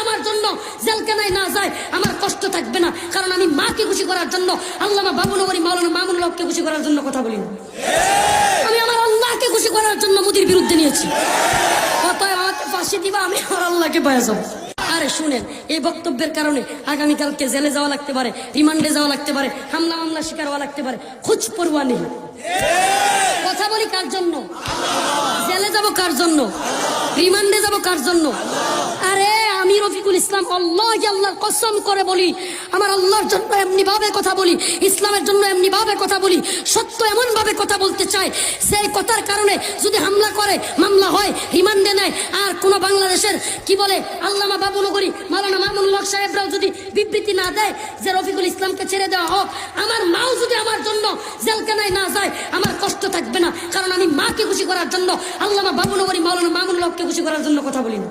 আমার জন্য জেলখানায় না যায় আমার কষ্ট থাকবে না, কারণ আমি মাকে খুশি করার জন্য, আল্লামা বাবুনগরী মাওলানা মামুনুল হককে খুশি করার জন্য কথা বলি না। আমি আমার আল্লাহকে খুশি করার জন্য মোদির বিরুদ্ধে নিয়েছি। অতএব আমাকে ফাঁসি দিবা, আমি আমার আল্লাহকে পায়ে যাবো। আরে শুনেন, এই বক্তব্যের কারণে আগামীকালকে জেলে যাওয়া লাগতে পারে, রিমান্ডে যাওয়া লাগতে পারে, হামলা মামলা শিকার হওয়া লাগতে পারে, খোঁজ পড়ুয়া নেই। কথা বলি কার জন্য? জেলে যাব কার জন্য? রিমান্ডে যাব কার জন্য? আরে আমি রফিকুল ইসলাম আল্লাহর কসম করে বলি, আমার আল্লাহর জন্য এমনি ভাবে কথা বলি, ইসলামের জন্য এমনি ভাবে কথা বলি, সত্য এমন ভাবে কথা বলতে চাই, সেই কথার কারণে যদি হামলা করে, মামলা হয়, রিমান্ডে নেয়, আর কোন বাংলাদেশের কি বলে আল্লামা বাবুনগরী মাওলানা মামুনুল হক সাহেবরাও যদি বিবৃতি না দেয় যে রফিকুল ইসলামকে ছেড়ে দেওয়া হোক, আমার মাও যদি আমার জন্য জেলখানায় না যায় আমার কষ্ট থাকবে না, কারণ আমি মাকে খুশি করার জন্য, আল্লামা বাবুনগরী মাওলানা মামুনুল হককে খুশি করার জন্য কথা বলি না।